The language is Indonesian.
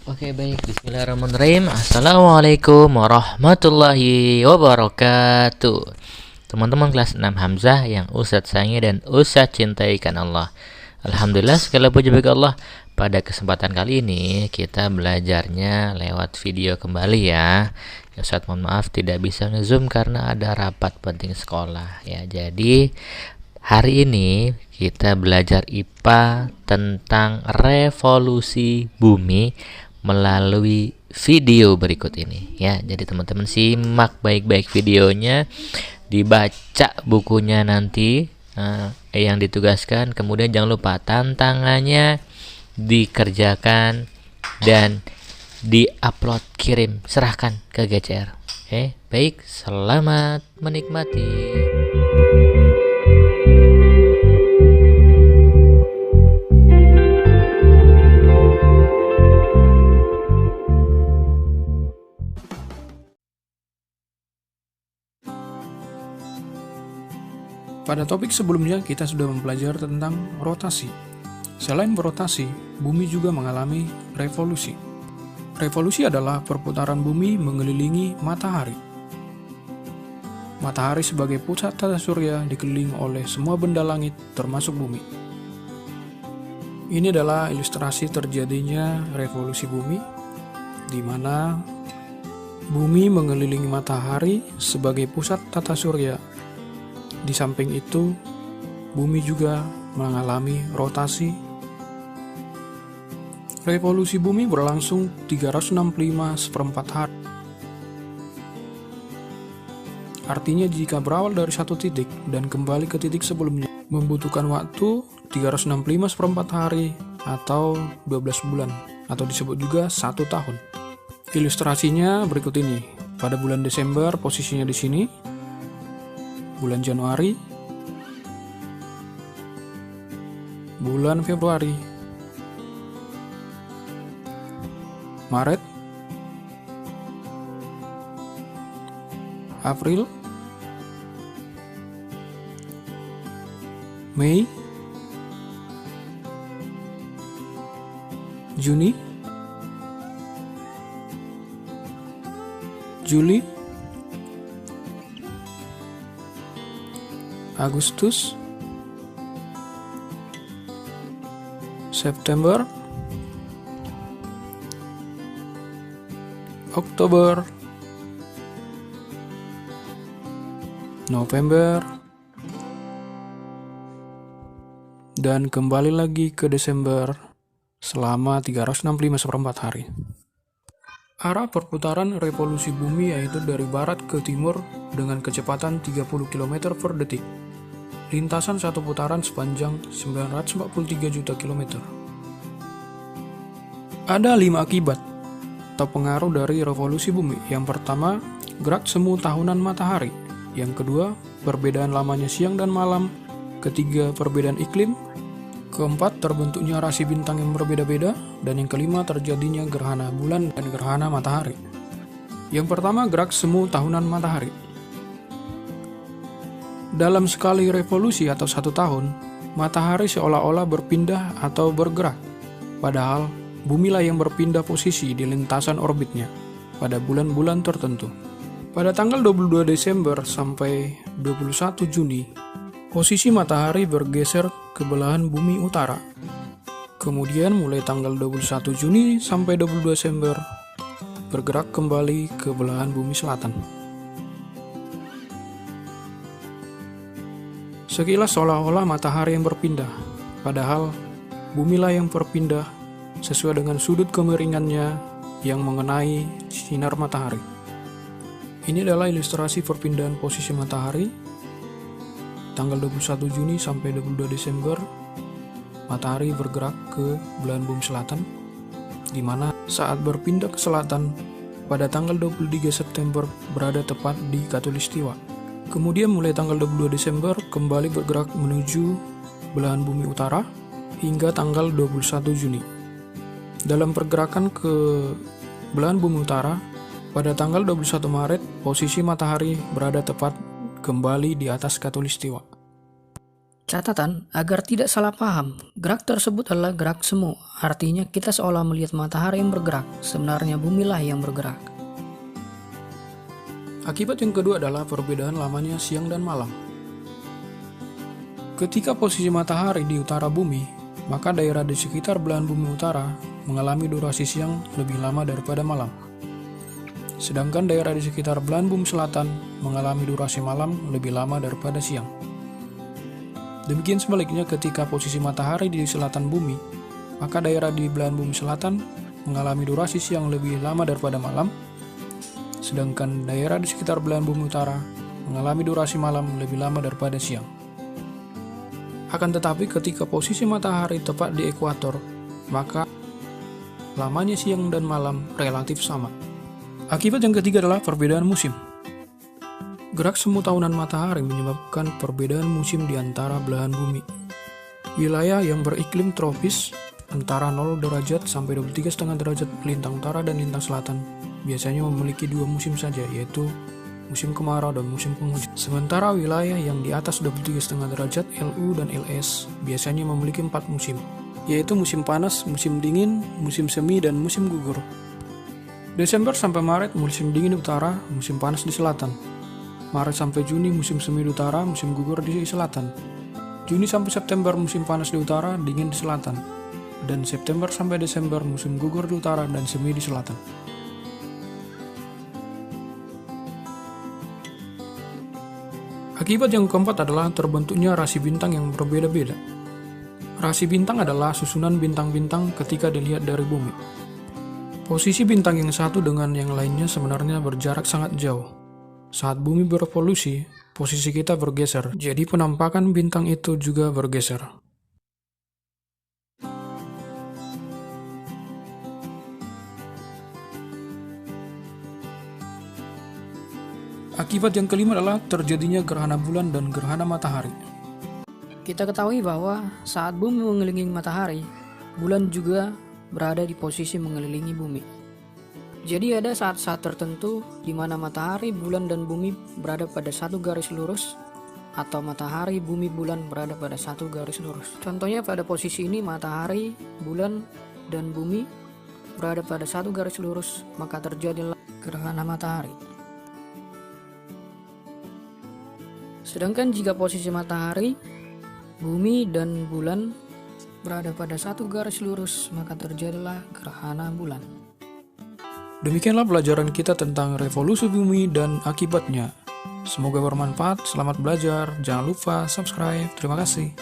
Oke baik, bismillahirrahmanirrahim. Assalamualaikum warahmatullahi wabarakatuh. Teman-teman kelas 6 Hamzah yang Ustadz sayangi dan Ustadz cintai kan Allah. Alhamdulillah segala puji bagi Allah. Pada kesempatan kali ini kita belajarnya lewat video kembali ya. Ustadz mohon maaf tidak bisa nge-zoom karena ada rapat penting sekolah ya. Jadi hari ini kita belajar IPA tentang revolusi bumi melalui video berikut ini ya. Jadi teman-teman simak baik-baik videonya, dibaca bukunya nanti yang ditugaskan, kemudian jangan lupa tantangannya dikerjakan dan diupload, kirim, serahkan ke GCR. Oke, baik, selamat menikmati. Pada topik sebelumnya kita sudah mempelajari tentang rotasi. Selain berotasi, bumi juga mengalami revolusi. Revolusi adalah perputaran bumi mengelilingi matahari. Matahari sebagai pusat tata surya dikelilingi oleh semua benda langit termasuk bumi. Ini adalah ilustrasi terjadinya revolusi bumi, di mana bumi mengelilingi matahari sebagai pusat tata surya. Di samping itu, bumi juga mengalami rotasi. Revolusi bumi berlangsung 365 hari. Artinya jika berawal dari satu titik dan kembali ke titik sebelumnya, membutuhkan waktu 365 hari atau 12 bulan, atau disebut juga 1 tahun. Ilustrasinya berikut ini. Pada bulan Desember posisinya di sini. Bulan Januari, bulan Februari, Maret, April, Mei, Juni, Juli, Agustus, September, Oktober, November, dan kembali lagi ke Desember selama 365 hari. Arah perputaran revolusi bumi yaitu dari barat ke timur dengan kecepatan 30 km per detik. Lintasan satu putaran sepanjang 943 juta kilometer. Ada 5 akibat atau pengaruh dari revolusi bumi. Yang pertama, gerak semu tahunan matahari. Yang kedua, perbedaan lamanya siang dan malam. Ketiga, perbedaan iklim. Keempat, terbentuknya rasi bintang yang berbeda-beda. Dan yang kelima, terjadinya gerhana bulan dan gerhana matahari. Yang pertama, gerak semu tahunan matahari. Dalam sekali revolusi atau 1 tahun, matahari seolah-olah berpindah atau bergerak. Padahal, bumilah yang berpindah posisi di lintasan orbitnya pada bulan-bulan tertentu. Pada tanggal 22 Desember sampai 21 Juni, posisi matahari bergeser ke belahan bumi utara. Kemudian mulai tanggal 21 Juni sampai 22 Desember, bergerak kembali ke belahan bumi selatan. Sekilas seolah-olah matahari yang berpindah, padahal bumilah yang berpindah sesuai dengan sudut kemiringannya yang mengenai sinar matahari. Ini adalah ilustrasi perpindahan posisi matahari. Tanggal 21 Juni sampai 22 Desember, matahari bergerak ke belahan bumi selatan, di mana saat berpindah ke selatan, pada tanggal 23 September berada tepat di Khatulistiwa. Kemudian mulai tanggal 22 Desember kembali bergerak menuju belahan bumi utara hingga tanggal 21 Juni. Dalam pergerakan ke belahan bumi utara, pada tanggal 21 Maret posisi matahari berada tepat kembali di atas Khatulistiwa. Catatan, agar tidak salah paham, gerak tersebut adalah gerak semu. Artinya kita seolah melihat matahari yang bergerak, sebenarnya bumilah yang bergerak. Akibat yang kedua adalah perbedaan lamanya siang dan malam. Ketika posisi matahari di utara bumi, maka daerah di sekitar belahan bumi utara mengalami durasi siang lebih lama daripada malam. Sedangkan daerah di sekitar belahan bumi selatan mengalami durasi malam lebih lama daripada siang. Demikian sebaliknya ketika posisi matahari di selatan bumi, maka daerah di belahan bumi selatan mengalami durasi siang lebih lama daripada malam, sedangkan daerah di sekitar belahan bumi utara mengalami durasi malam lebih lama daripada siang. Akan tetapi ketika posisi matahari tepat di ekuator, maka lamanya siang dan malam relatif sama. Akibat yang ketiga adalah perbedaan musim. Gerak semu tahunan matahari menyebabkan perbedaan musim di antara belahan bumi. Wilayah yang beriklim tropis antara 0 derajat sampai 23,5 derajat lintang utara dan lintang selatan biasanya memiliki 2 musim saja, yaitu musim kemarau dan musim penghujan. Sementara wilayah yang di atas 23,5 derajat LU dan LS biasanya memiliki 4 musim, yaitu musim panas, musim dingin, musim semi, dan musim gugur. Desember sampai Maret musim dingin di utara, musim panas di selatan. Maret sampai Juni musim semi di utara, musim gugur di selatan. Juni sampai September musim panas di utara, dingin di selatan. Dan September sampai Desember musim gugur di utara dan semi di selatan. Akibat yang keempat adalah terbentuknya rasi bintang yang berbeda-beda. Rasi bintang adalah susunan bintang-bintang ketika dilihat dari bumi. Posisi bintang yang satu dengan yang lainnya sebenarnya berjarak sangat jauh. Saat bumi berevolusi, posisi kita bergeser, jadi penampakan bintang itu juga bergeser. Akibat yang kelima adalah terjadinya gerhana bulan dan gerhana matahari. Kita ketahui bahwa saat bumi mengelilingi matahari, bulan juga berada di posisi mengelilingi bumi. Jadi ada saat-saat tertentu di mana matahari, bulan, dan bumi berada pada satu garis lurus, atau matahari, bumi, bulan berada pada satu garis lurus. Contohnya pada posisi ini matahari, bulan, dan bumi berada pada satu garis lurus, maka terjadilah gerhana matahari. Sedangkan jika posisi matahari, bumi, dan bulan berada pada satu garis lurus, maka terjadilah gerhana bulan. Demikianlah pelajaran kita tentang revolusi bumi dan akibatnya. Semoga bermanfaat, selamat belajar, jangan lupa subscribe, terima kasih.